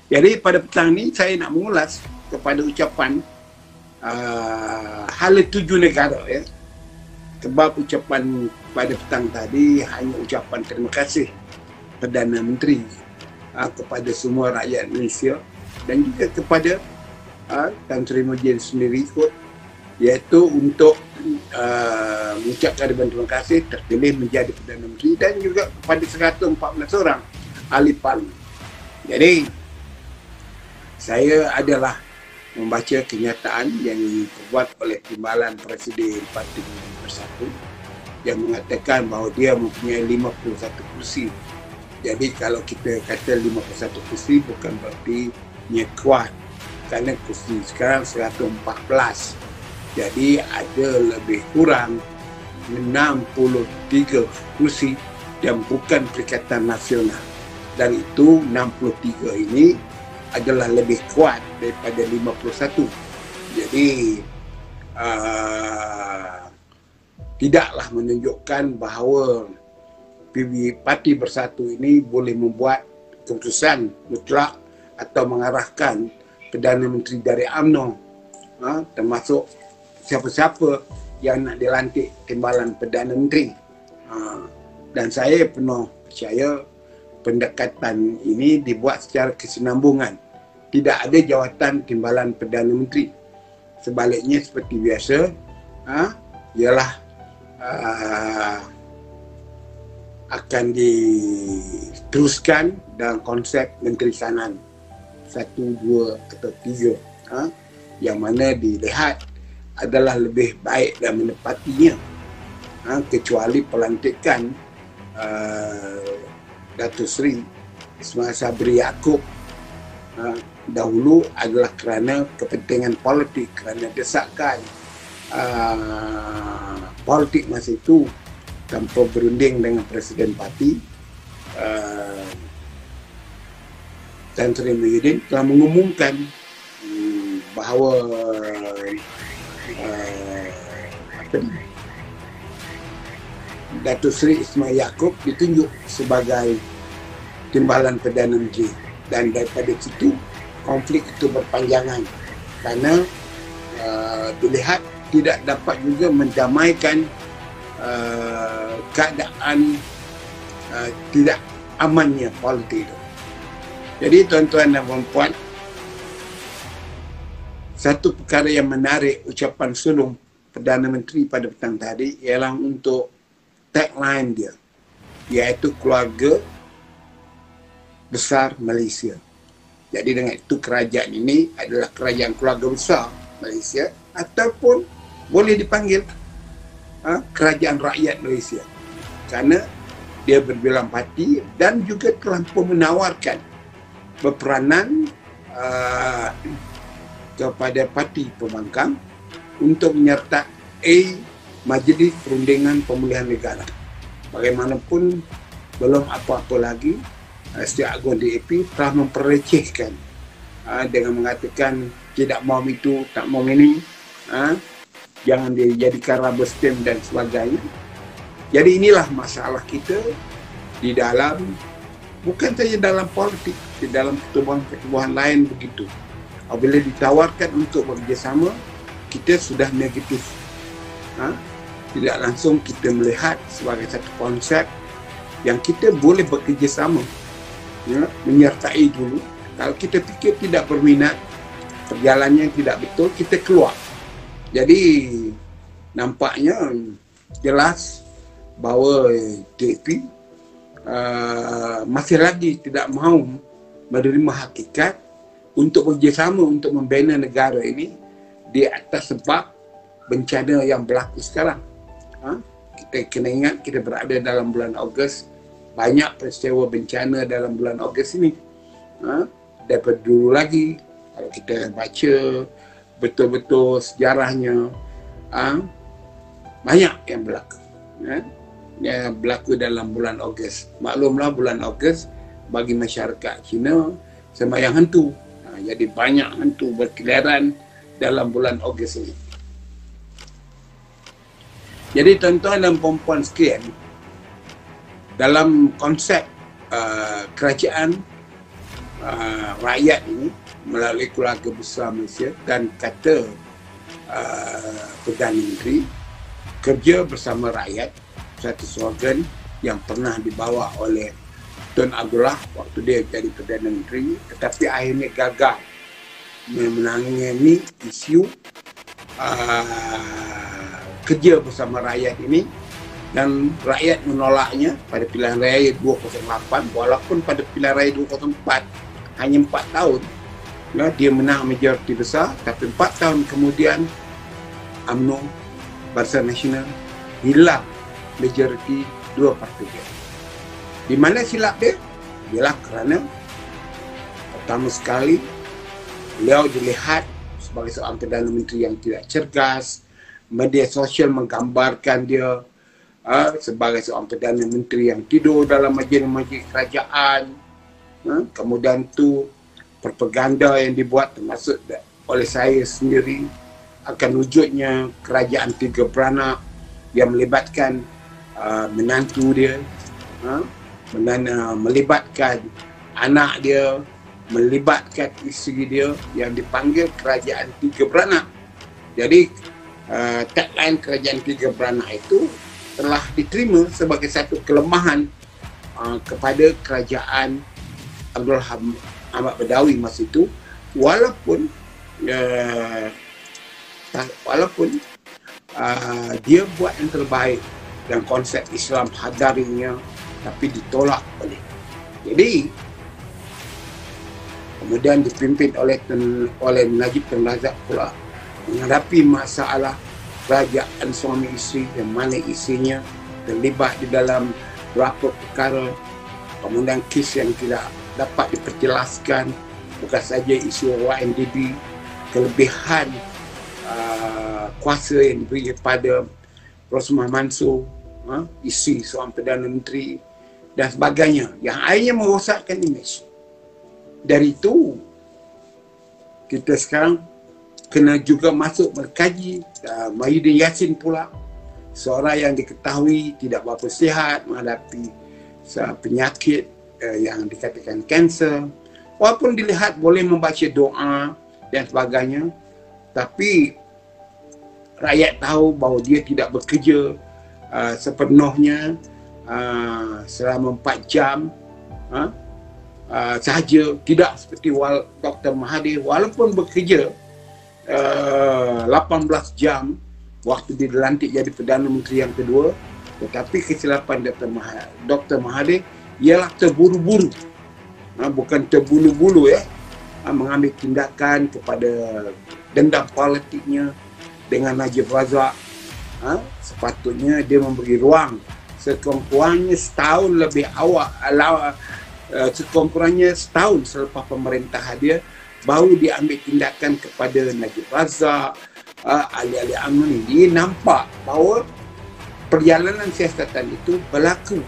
Jadi pada petang ni saya nak mengulas kepada ucapan hala 7 negara ya. Sebab ucapan pada petang tadi hanya ucapan terima kasih Perdana Menteri kepada semua rakyat Malaysia dan juga kepada Tan Sri Muhyiddin sendiri ikut, iaitu untuk mengucapkan terima kasih terpilih menjadi Perdana Menteri dan juga kepada 114 orang ahli parlimen. Jadi saya adalah membaca kenyataan yang dibuat oleh Timbalan Presiden Parti Bersatu yang mengatakan bahawa dia mempunyai 51 kursi. Jadi kalau kita kata 51 kursi bukan berarti dia kuat, kerana kursi sekarang 114. Jadi ada lebih kurang 63 kursi dan bukan Perikatan Nasional. Dan itu 63 ini adalah lebih kuat daripada 51. Jadi tidaklah menunjukkan bahawa Parti Bersatu ini boleh membuat keputusan mutlak atau mengarahkan Perdana Menteri dari UMNO, termasuk siapa-siapa yang nak dilantik timbalan Perdana Menteri. Dan saya penuh percaya pendekatan ini dibuat secara kesinambungan. Tidak ada jawatan timbalan Perdana Menteri. Sebaliknya seperti biasa, ialah akan diteruskan dalam konsep Menteri Kanan 1, 2 atau 3, yang mana dilihat adalah lebih baik dan menepatinya, kecuali pelantikan Datuk Seri Ismail Sabri Yaakob dahulu adalah kerana kepentingan politik, kerana desakan politik masa itu tanpa berunding dengan Presiden Parti. Tan Sri Muhyiddin telah mengumumkan bahawa Datuk Seri Ismail Yaakob ditunjuk sebagai timbalan Perdana Menteri, dan daripada situ konflik itu berpanjangan kerana dilihat tidak dapat juga mendamaikan keadaan tidak amannya politik itu. Jadi tuan-tuan dan puan-puan, satu perkara yang menarik ucapan sulung Perdana Menteri pada petang tadi ialah untuk tagline dia, iaitu keluarga besar Malaysia. Jadi dengan itu kerajaan ini adalah kerajaan keluarga besar Malaysia, ataupun boleh dipanggil kerajaan rakyat Malaysia, kerana dia berbilang parti dan juga terlampau menawarkan berperanan kepada parti pembangkang untuk menyertai Majlis Perundingan Pemulihan Negara. Bagaimanapun belum apa-apa lagi, Setiausaha Agung DAP telah memperlecehkan dengan mengatakan tidak mau itu, tak mau ini, jangan dijadikan rubber stamp dan sebagainya. Jadi inilah masalah kita di dalam, bukan saja dalam politik, di dalam pertubuhan-pertubuhan lain begitu. Apabila ditawarkan untuk bekerjasama, kita sudah negatif. Tidak langsung kita melihat sebagai satu konsep yang kita boleh bekerjasama, menyertai dulu. Kalau kita fikir tidak berminat, perjalanannya tidak betul, kita keluar. Jadi nampaknya jelas bahawa DAP masih lagi tidak mahu menerima hakikat untuk bekerjasama untuk membina negara ini di atas sebab bencana yang berlaku sekarang. Kita kena ingat kita berada dalam bulan Ogos, banyak peristiwa bencana dalam bulan Ogos ini. Daripada dulu lagi, kalau kita baca betul-betul sejarahnya, banyak yang berlaku. Yang berlaku dalam bulan Ogos. Maklumlah bulan Ogos bagi masyarakat Cina sembahyang hantu. Jadi banyak hantu berkeliaran dalam bulan Ogos ini. Jadi tuan-tuan dan puan-puan sekalian, dalam konsep kerajaan rakyat ini melalui keluarga besar Malaysia, dan kata Perdana Menteri, kerja bersama rakyat satu slogan yang pernah dibawa oleh Tun Abdullah waktu dia jadi Perdana Menteri, tetapi akhirnya gagal menangani isu kerja bersama rakyat ini, dan rakyat menolaknya pada pilihan raya 2008, walaupun pada pilihan raya 2004 hanya 4 tahun dia menang majoriti besar, tapi 4 tahun kemudian UMNO, Barisan Nasional, hilang majoriti 2/3. Di mana silap dia? Ialah kerana pertama sekali beliau dilihat sebagai seorang Perdana Menteri yang tidak cergas. Media sosial menggambarkan dia sebagai seorang Perdana Menteri yang tidur dalam majlis-majlis kerajaan. Kemudian tu propaganda yang dibuat termasuk oleh saya sendiri akan wujudnya kerajaan 3 beranak yang melibatkan menantu dia, melibatkan anak dia, melibatkan isteri dia, yang dipanggil kerajaan 3 beranak. Jadi tagline kerajaan 3 beranak itu telah diterima sebagai satu kelemahan kepada kerajaan Abdul Ahmad Badawi masa itu, walaupun dia buat yang terbaik dan konsep Islam hadarinya, tapi ditolak oleh. Jadi kemudian dipimpin oleh Najib Tun Razak pula menghadapi masalah kerajaan suami isteri yang mana isinya terlibat di dalam beberapa perkara, kemudian kes yang tidak dapat diperjelaskan, bukan saja isu YNDB, kelebihan kuasa yang diberi kepada Rosmah Mansur, isteri seorang Perdana Menteri dan sebagainya, yang akhirnya merosakkan imej. Dari itu kita sekarang kena juga masuk mengkaji Mahyudin Yassin pula, seorang yang diketahui tidak berapa sihat menghadapi penyakit yang dikatakan kanser, walaupun dilihat boleh membaca doa dan sebagainya, tapi rakyat tahu bahawa dia tidak bekerja sepenuhnya selama 4 jam sahaja, tidak seperti Dr. Mahathir walaupun bekerja 18 jam waktu dia dilantik jadi Perdana Menteri yang kedua. Tetapi kesilapan Dr. Mahathir ialah terburu-buru, bukan terbulu-bulu mengambil tindakan kepada dendam politiknya dengan Najib Razak. Sepatutnya dia memberi ruang sekurang-kurangnya setahun lebih awal, sekurang-kurangnya setahun selepas pemerintah dia, baru dia ambil tindakan kepada Najib Razak, ahli-ahli UMNO ni. Dia nampak bahawa perjalanan siasatan itu berlaku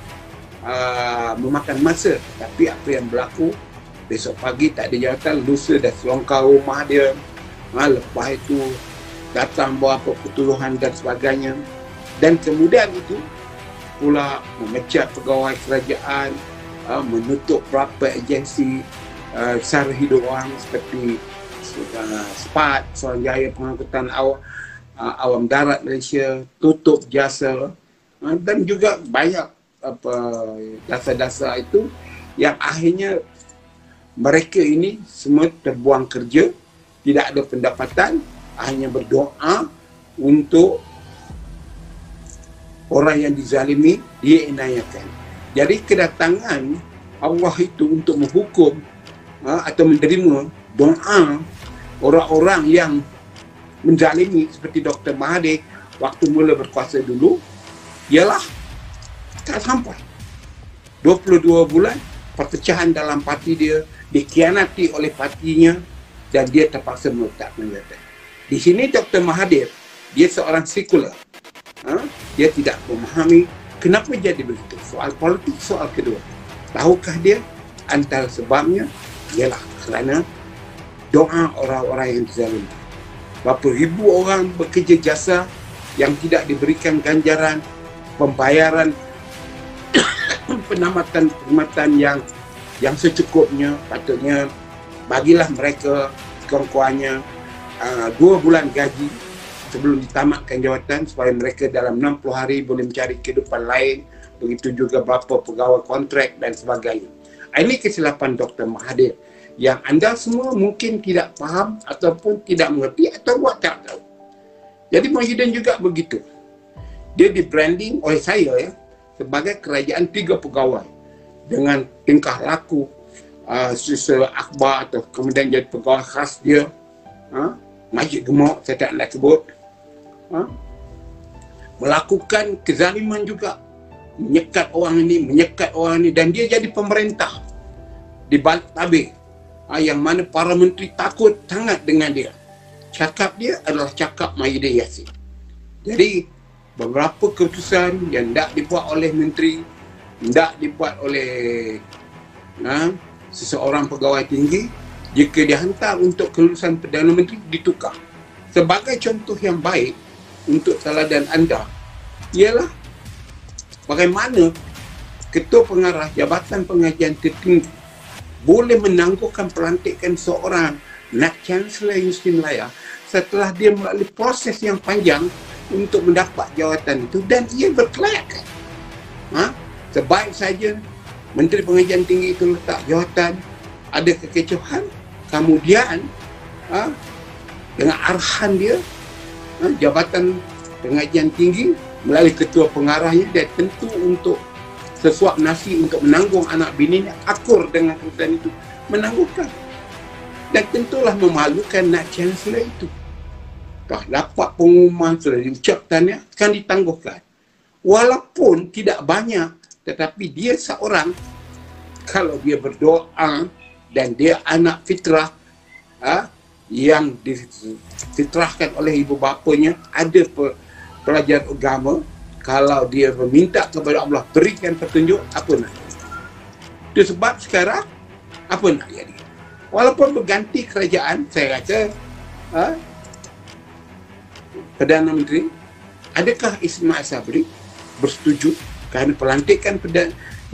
memakan masa, tapi apa yang berlaku besok pagi tak ada jawatan, lusa dah selongkar rumah dia, lepas itu datang beberapa pertuluhan dan sebagainya, dan kemudian itu pula memecat pegawai kerajaan, menutup beberapa agensi sara hidup orang seperti SPAT, Suruhanjaya Pengangkutan Awam Darat Malaysia, tutup jasa, dan juga banyak dasar-dasar itu yang akhirnya mereka ini semua terbuang kerja, tidak ada pendapatan, hanya berdoa untuk orang yang dizalimi dia inayatkan. Jadi kedatangan Allah itu untuk menghukum atau menerima doa orang-orang yang menzalimi seperti Dr. Mahathir waktu mula berkuasa dulu, ialah tak sampai 22 bulan perpecahan dalam parti dia, dikhianati oleh partinya, dan dia terpaksa meletakkan jawatan. Di sini Dr. Mahathir, dia seorang sekular, dia tidak memahami kenapa jadi begitu. Soal politik, soal kedua. Tahukah dia antara sebabnya ialah kerana doa orang-orang yang dizalimi. Berapa ribu orang bekerja jasa yang tidak diberikan ganjaran, pembayaran, penamatan yang yang secukupnya. Patutnya bagilah mereka sekurang-kurangnya 2 bulan gaji sebelum ditamatkan jawatan, supaya mereka dalam 60 hari boleh mencari kehidupan lain. Begitu juga berapa pegawai kontrak dan sebagainya. Ini kesilapan Dr. Mahathir yang anda semua mungkin tidak faham ataupun tidak mengerti atau buat tak tahu. Jadi Muhyiddin juga begitu. Dia di branding oleh saya ya sebagai kerajaan 3 pegawai dengan tingkah laku sisa akhbar atau kemudian jadi pegawai khas dia, Majid Gemuk saya tak nak sebut, melakukan kezaliman juga, menyekat orang ini dan dia jadi pemerintah di balik tabir, yang mana para menteri takut sangat dengan dia. Cakap dia adalah cakap Muhyiddin Yassin. Jadi beberapa keputusan yang tidak dibuat oleh menteri, tidak dibuat oleh seseorang pegawai tinggi, jika dihantar untuk kelulusan Perdana Menteri, ditukar. Sebagai contoh yang baik untuk teladan anda ialah bagaimana Ketua Pengarah Jabatan Pengajian Tertinggi boleh menangguhkan pelantikan seorang Nak Chancellor Universiti Malaya setelah dia melalui proses yang panjang untuk mendapat jawatan itu, dan ia berkelayakan. Sebaik saja Menteri Pengajian Tinggi itu letak jawatan, ada kekecohan, kemudian dengan arahan dia, Jabatan Pengajian Tinggi melalui Ketua Pengarahnya, dia tentu untuk sesuap nasi untuk menanggung anak bininya, akur dengan keputusan itu, menangguhkan. Dan tentulah memalukan Nak Chancellor itu. Dapat pengumuman sudah diucapkannya, akan ditangguhkan. Walaupun tidak banyak, tetapi dia seorang, kalau dia berdoa dan dia anak fitrah yang difitrahkan oleh ibu bapanya, ada pelajar agama, kalau dia meminta kepada Allah berikan petunjuk, apa nak? Itu sebab sekarang apa nak jadi? Walaupun berganti kerajaan, saya kata Perdana Menteri, adakah Ismail Sabri bersetuju kerana pelantikan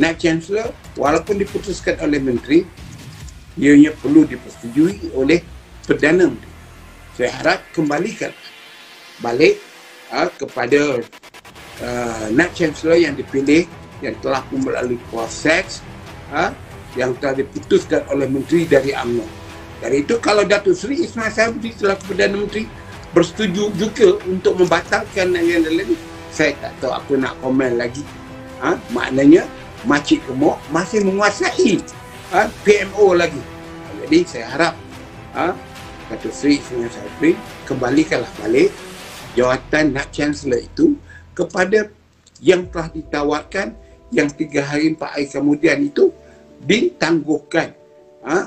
Nak Chancellor walaupun diputuskan oleh Menteri, ianya perlu dipersetujui oleh Perdana Menteri. Saya harap kembalikan balik kepada Nak Chancellor yang dipilih, yang telah melalui proses yang telah diputuskan oleh Menteri dari UMNO. Dari itu, kalau Datuk Seri Ismail Sabri selaku Perdana Menteri bersetuju juga untuk membatalkan yang lain, saya tak tahu apa nak komen lagi. Maknanya Majid Gemuk masih menguasai PMO lagi. Jadi saya harap Datuk Seri Ismail Sabri kembalikanlah balik jawatan Nak Chancellor itu kepada yang telah ditawarkan, yang 3 hari 4 hari kemudian itu ditangguhkan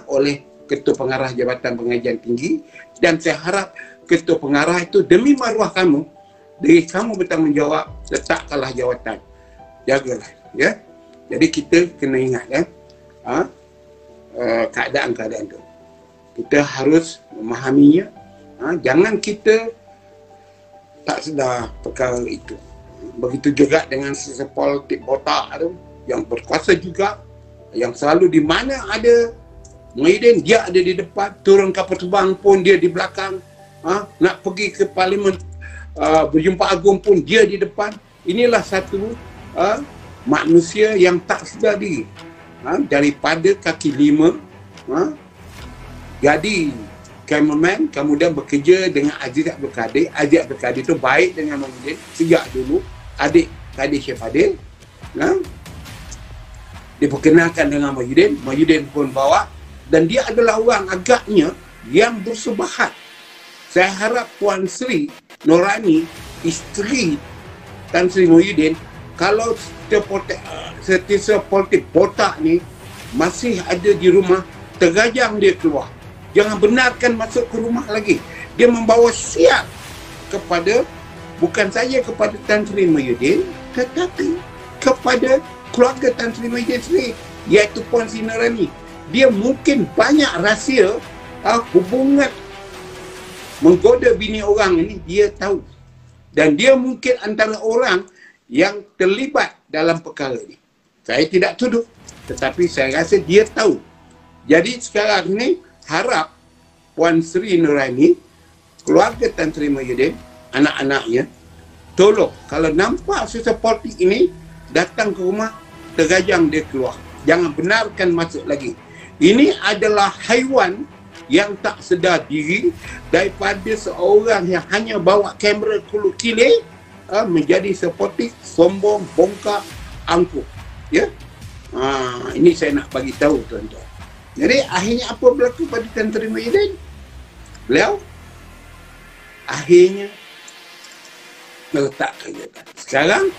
oleh Ketua Pengarah Jabatan Pengajian Tinggi. Dan saya harap Ketua Pengarah itu demi maruah kamu, diri kamu bertanggungjawab, letakkanlah jawatan, jagalah ya. Jadi kita kena ingat keadaan-keadaan itu kita harus memahaminya. Jangan kita tak sedar perkara itu. Begitu juga dengan sesepolitik botak tu yang berkuasa juga, yang selalu di mana ada Muhyiddin, dia ada di depan, turun kapal terbang pun dia di belakang, nak pergi ke Parlimen berjumpa agung pun dia di depan. Inilah satu manusia yang tak sedar diri, daripada kaki 5 jadi cameraman, kemudian bekerja dengan Aziz Abdul Kadir. Aziz Abdul Kadir itu baik dengan Muhyiddin sejak dulu, adik Kadir Syed Fadil, diperkenalkan dengan Muhyiddin, Muhyiddin pun bawa, dan dia adalah orang agaknya yang bersubahat. Saya harap Puan Sri Norani, isteri Tan Sri Muhyiddin, kalau setiap politik botak ni masih ada di rumah, tergajang dia keluar. Jangan benarkan masuk ke rumah lagi. Dia membawa sial kepada, bukan saja kepada Tan Sri Muhyiddin, tetapi kepada keluarga Tan Sri Muhyiddin sendiri, iaitu Puan Sri Norani. Dia mungkin banyak rahsia hubungan menggoda bini orang ini, dia tahu. Dan dia mungkin antara orang yang terlibat dalam perkara ini. Saya tidak tuduh, Tetapi saya rasa dia tahu. Jadi sekarang ni harap Puan Sri Nuraini, keluarga Tan Sri Muhyiddin, anak-anaknya, tolong kalau nampak seseorang ini datang ke rumah, tergajang dia keluar. Jangan benarkan masuk lagi. Ini adalah haiwan yang tak sedar diri daripada seorang yang hanya bawa kamera kile menjadi seperti sombong, bongkak, angkuh. Ya. Ini saya nak bagi tahu tuan-tuan. Jadi akhirnya apa berlaku pada Tan Sri Muhyiddin? Beliau akhirnya meletak kenyataan. Sekarang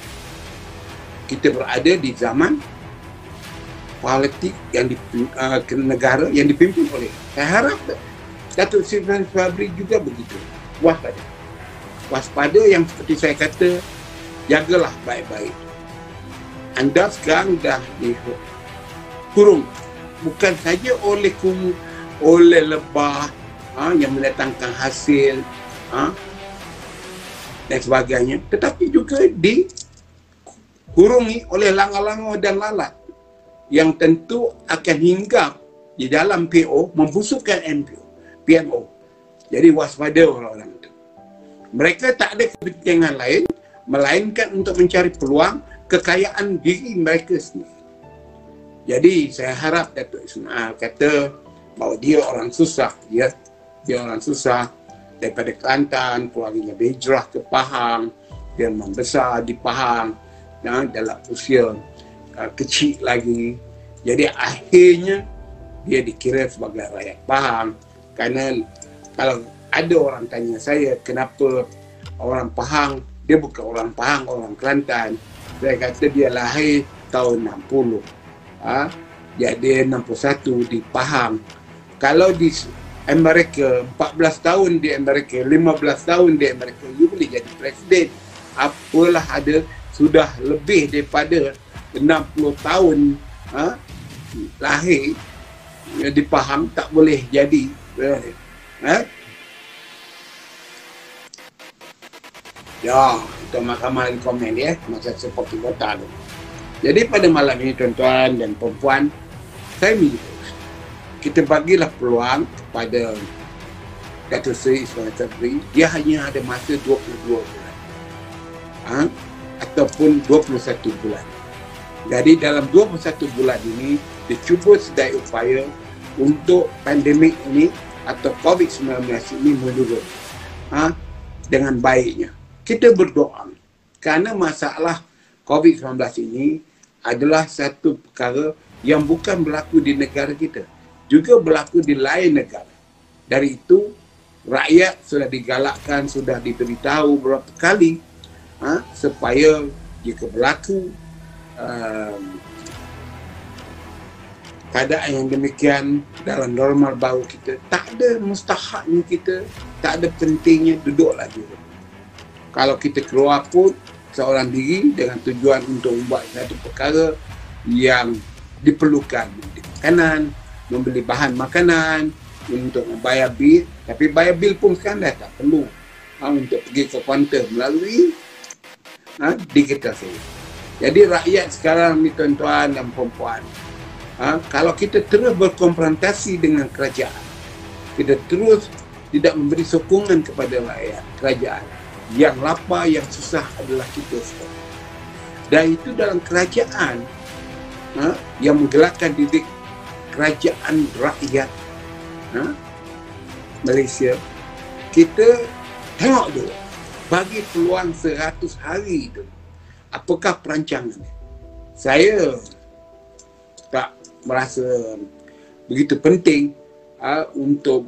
kita berada di zaman politik yang negara yang dipimpin oleh, saya harap Datuk Seri Fabri juga begitu. Waspada. Waspada yang seperti saya kata, jagalah baik-baik. Anda sekarang dah dikurung. Bukan saja oleh lebah yang mendatangkan hasil dan sebagainya, tetapi juga dikurungi oleh langa-langa dan lalat yang tentu akan hinggap di dalam PO membusukkan PMO. Jadi waspada orang-orang itu. Mereka tak ada kepentingan lain melainkan untuk mencari peluang kekayaan diri mereka sendiri. Jadi saya harap Datuk Ismail kata bahawa dia orang susah, dia orang susah daripada Kelantan, keluarganya berhijrah ke Pahang, dia membesar di Pahang dalam usia kecil lagi. Jadi akhirnya dia dikira sebagai rakyat Pahang. Kerana kalau ada orang tanya saya kenapa orang Pahang, dia bukan orang Pahang, orang Kelantan. Saya kata dia lahir tahun 60. Jadi 61 di Pahang. Kalau di Amerika, 14 tahun di Amerika, 15 tahun di Amerika, you boleh jadi presiden. Apalah ada, sudah lebih daripada 60 tahun lahir di Pahang, tak boleh jadi. Ya, itu mahkamah komen ya, masa seperti kota tu. Jadi pada malam ini tuan-tuan dan perempuan, saya minta kita bagilah peluang kepada Datuk Seri Ismail Sabri. Dia hanya ada masa 22 bulan ataupun 21 bulan. Jadi dalam 21 bulan ini dia cuba sedaya upaya untuk pandemik ini atau COVID-19 ini menurun dengan baiknya. Kita berdoa kerana masalah COVID-19 ini adalah satu perkara yang bukan berlaku di negara kita, juga berlaku di lain negara. Dari itu, rakyat sudah digalakkan, sudah diberitahu beberapa kali supaya jika berlaku keadaan yang demikian dalam normal baru kita, tak ada mustahaknya kita, tak ada pentingnya duduklah di rumah. Kalau kita keluar pun seorang diri dengan tujuan untuk membuat satu perkara yang diperlukan, membeli makanan, membeli bahan makanan, untuk membayar bil. Tapi bayar bil pun sekarang dah tak perlu untuk pergi ke kaunter melalui digital saja. Jadi rakyat sekarang ni tuan-tuan dan perempuan, kalau kita terus berkonfrontasi dengan kerajaan, kita terus tidak memberi sokongan kepada rakyat, kerajaan, yang lapar, yang susah adalah kita semua. Dan itu dalam kerajaan yang menggelarkan diri kerajaan rakyat Malaysia, kita tengok dulu, bagi peluang 100 hari itu, apakah perancangannya. Saya tak merasa begitu penting untuk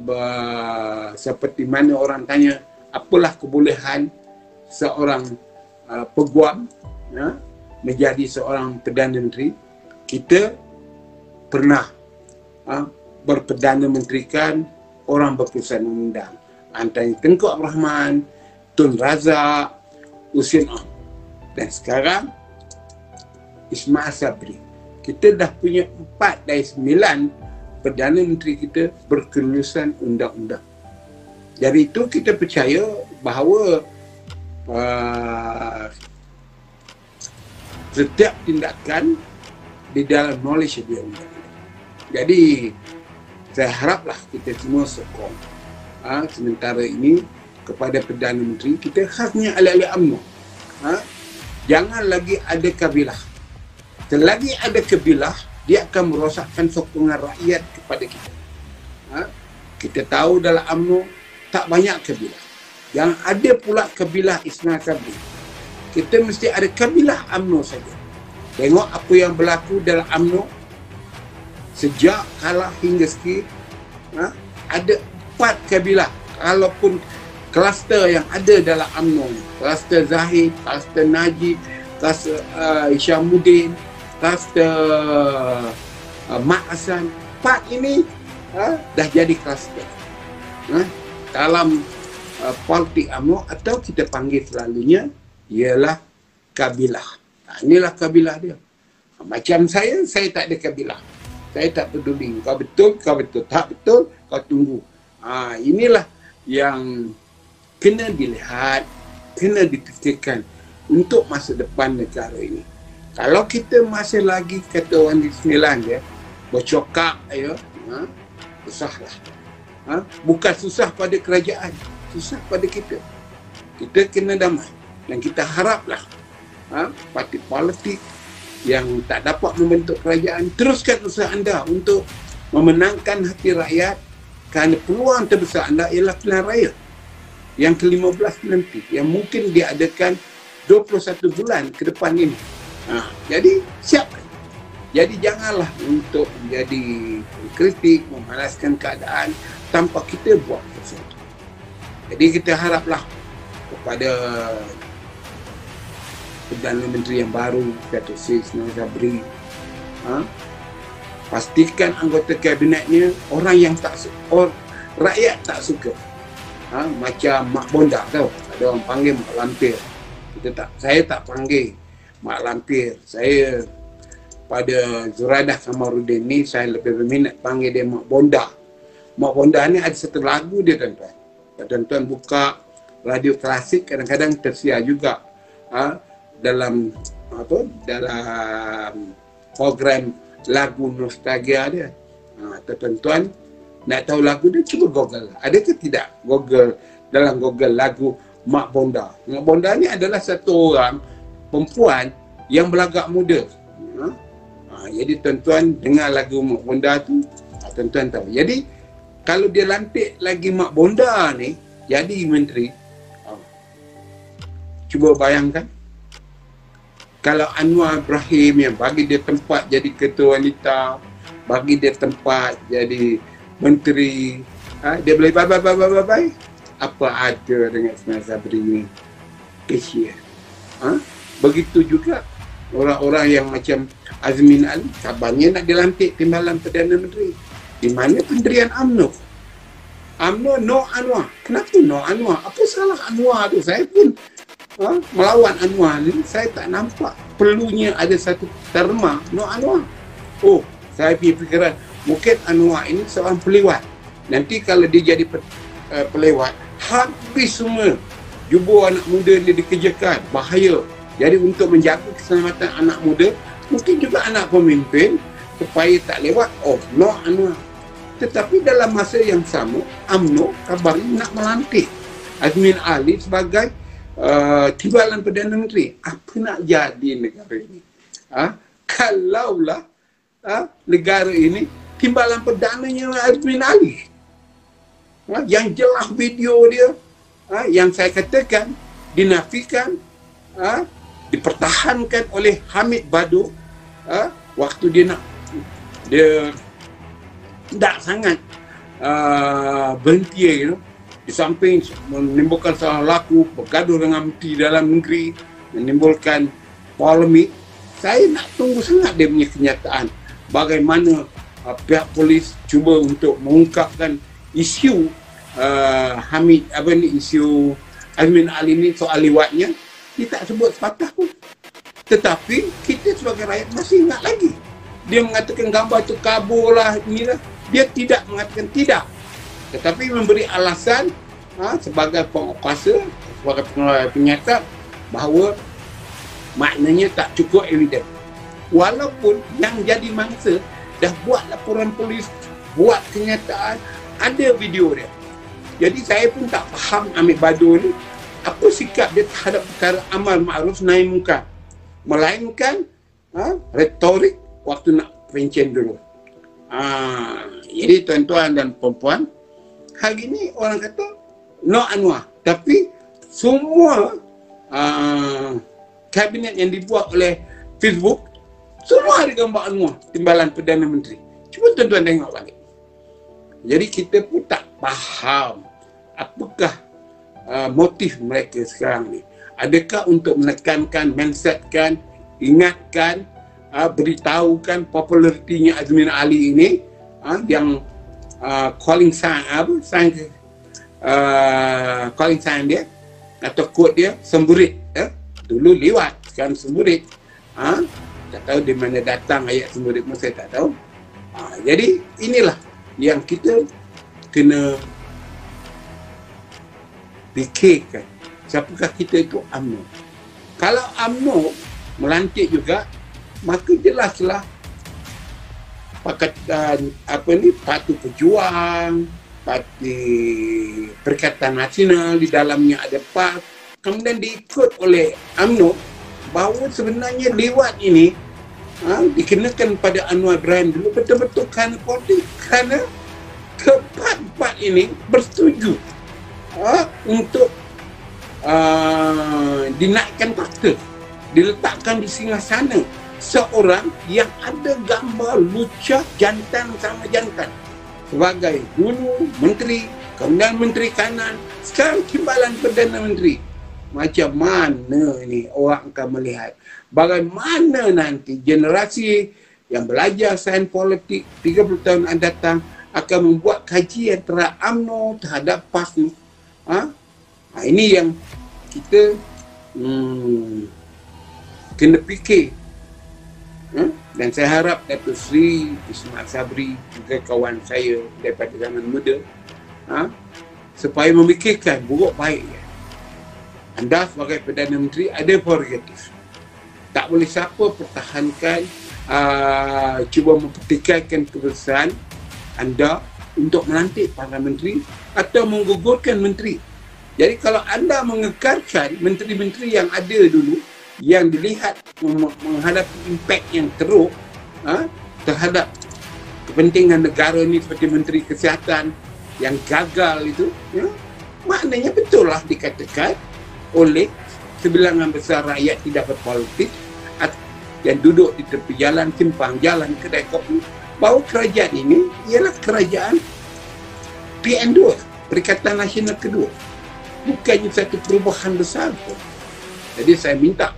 seperti mana orang tanya apalah kebolehan seorang peguam menjadi seorang Perdana Menteri. Kita pernah berperdana menterikan orang berkesan undang, antaranya Tengku Abdul Rahman, Tun Razak, Husin Am, dan sekarang Ismail Sabri. Kita dah punya 4 dari 9 Perdana Menteri kita berkelulusan undang-undang. Dari itu kita percaya bahawa setiap tindakan di dalam knowledge dia. Jadi saya haraplah kita semua sokong sementara ini kepada Perdana Menteri, kita khasnya ahli-ahli UMNO. Jangan lagi ada kabilah. Selagi ada kabilah, dia akan merosakkan sokongan rakyat kepada kita. Kita tahu dalam UMNO tak banyak kabilah. Yang ada pula kabilah Ismail Sabri. Kita mesti ada kabilah UMNO saja. Tengok apa yang berlaku dalam UMNO sejak kalah hingga sekarang. Ada 4 kabilah. Kalaupun kluster yang ada dalam UMNO, kluster Zahid, kluster Najib, kluster Isyamuddin, kluster Mat Hassan, 4 ini dah jadi kluster dalam politik UMNO, atau kita panggil selalunya ialah kabilah. Inilah kabilah dia. Macam saya tak ada kabilah. Saya tak peduli. Kau betul, tak betul, kau tunggu. Inilah yang kena dilihat, kena difikirkan untuk masa depan negara ini. Kalau kita masih lagi kata orang di Sembilan ya, bercokak ya, susahlah. Bukan susah pada kerajaan, susah pada kita. Kita kena damai dan kita haraplah parti politik yang tak dapat membentuk kerajaan, teruskan usaha anda untuk memenangkan hati rakyat, kerana peluang terbesar anda ialah pilihan raya yang ke-15 nanti, yang mungkin diadakan 21 bulan ke depan ini. Jadi siapkan. Jadi janganlah untuk menjadi kritik, memanaskan keadaan tanpa kita buat sesuatu. Jadi kita haraplah kepada Perdana Menteri yang baru, Datuk Seri Ismail Sabri, pastikan anggota kabinetnya orang yang rakyat tak suka. Macam Mak Bonda tau, ada orang panggil Mak Lampir. Saya tak panggil Mak Lampir. Saya pada Zuradah Kamaruddin ni, saya lebih berminat panggil dia Mak Bonda. Mak Bonda ni ada satu lagu dia, tuan-tuan. Tuan-tuan buka radio klasik, kadang-kadang tersiar juga dalam program lagu nostalgia dia. Tuan-tuan nak tahu lagu dia, cuba Google. Ada ke tidak Google, dalam Google lagu Mak Bonda. Mak Bonda ni adalah satu orang perempuan yang berlagak muda. Jadi tuan-tuan dengar lagu Mak Bonda tu, tuan-tuan tahu. Jadi kalau dia lantik lagi Mak Bonda ni jadi menteri, cuba bayangkan kalau Anwar Ibrahim yang bagi dia tempat jadi ketua wanita, bagi dia tempat jadi menteri, dia boleh bye-bye. Apa ada dengan Ismail Sabri ni? Kesian. Begitu juga orang-orang yang macam Azmin Ali, kabarnya nak dilantik timbalan Perdana Menteri. Di mana pendirian UMNO? UMNO no Anwar. Kenapa no Anwar? Apa salah Anwar tu? Saya pun melawan Anwar ni, saya tak nampak perlunya ada satu terma no Anwar. Saya punya fikiran, mungkin Anwar ini seorang pelewat. Nanti kalau dia jadi pelewat, habis semua jubur anak muda dia dikerjakan, bahaya. Jadi untuk menjaga keselamatan anak muda, mungkin juga anak pemimpin, supaya tak lewat, no Anwar. Tetapi dalam masa yang sama, UMNO kabarnya nak melantik Azmin Ali sebagai timbalan Perdana Menteri. Apa nak jadi negara ini? Kalaulah negara ini timbalan perdananya Azmin Ali, yang jelas video dia, yang saya katakan dinafikan, dipertahankan oleh Hamid Badu, waktu dia tak sangat berhenti, di samping menimbulkan salah laku, bergaduh dengan menteri dalam negeri, menimbulkan polemik. Saya nak tunggu sangat dia punya kenyataan. Bagaimana pihak polis cuba untuk mengungkapkan isu isu Azmin Ali ni soal liwatnya. Dia tak sebut sepatah pun. Tetapi kita sebagai rakyat masih ingat lagi. Dia mengatakan gambar itu kabur lah, inilah. Dia tidak mengatakan tidak. Tetapi memberi alasan sebagai penguasa, sebagai penyata bahawa maknanya tak cukup evidence. walaupun yang jadi mangsa dah buat laporan polis, buat kenyataan, ada video dia. Jadi saya pun tak faham Amir Badur ni apa sikap dia terhadap perkara amar ma'ruf nahi munkar, melainkan retorik waktu nak pencen dulu. Jadi tuan-tuan dan perempuan, hari ni orang kata no Anwar, tapi semua kabinet yang dibuat oleh Facebook semua ada gambar Anwar timbalan Perdana Menteri. Cuba tuan-tuan tengok balik. Jadi kita pun tak faham apakah motif mereka sekarang ni. Adakah untuk menekankan, mensetkan, ingatkan, beritahukan popularitinya Azmin Ali ini, yang calling sign calling sign dia atau quote dia semburit, dulu liwat, sekarang semburit. Tak tahu di mana datang ayat semburit, saya tak tahu. Jadi inilah yang kita kena fikirkan, siapakah kita itu UMNO. Kalau UMNO melantik juga, maka jelaslah Pakatan Parti Pejuang, Parti Perikatan Nasional, di dalamnya ada PAS, kemudian diikut oleh UMNO, bahawa sebenarnya lewat ini dikenakan pada Anwar Ibrahim dulu betul-betul kerana politik, kerana keempat-empat ini bersetuju untuk dinaikkan takhta, diletakkan di singgasana seorang yang ada gambar lucah jantan sama jantan sebagai dulu menteri, kemudian menteri kanan, sekarang timbalan Perdana Menteri. Macam mana ni orang akan melihat bagaimana nanti generasi yang belajar sains politik 30 tahun akan datang akan membuat kajian terhadap UMNO, terhadap PAS ni. Ini yang kita kena fikir. Dan saya harap Datuk Seri Ismail Sabri, juga kawan saya daripada zaman muda, supaya memikirkan buruk baik. Anda sebagai Perdana Menteri ada prerogatif. Tak boleh siapa pertahankan, cuba mempertikaikan kebesaran anda untuk melantik para menteri atau menggugurkan menteri. Jadi kalau anda mengekalkan menteri-menteri yang ada dulu, yang dilihat menghadapi impak yang teruk terhadap kepentingan negara ni, seperti Menteri Kesihatan yang gagal itu, maknanya betul lah dikatakan oleh sebilangan besar rakyat tidak berpolitik yang duduk di tepi jalan, simpang jalan, kedai kopi, bahawa kerajaan ini ialah kerajaan PN2, Perikatan Nasional Kedua, bukannya satu perubahan besar pun. Jadi saya mintalah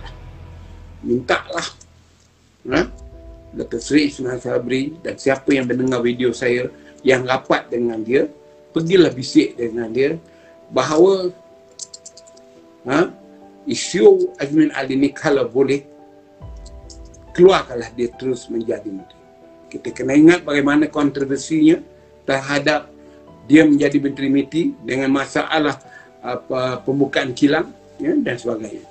Datuk Seri Ismail Sabri dan siapa yang mendengar video saya yang rapat dengan dia, pergilah bisik dengan dia bahawa isu Azmin Ali ni kalau boleh keluarkanlah dia terus menjadi menteri. Kita kena ingat bagaimana kontroversinya terhadap dia menjadi menteri MITI dengan masalah pembukaan kilang dan sebagainya.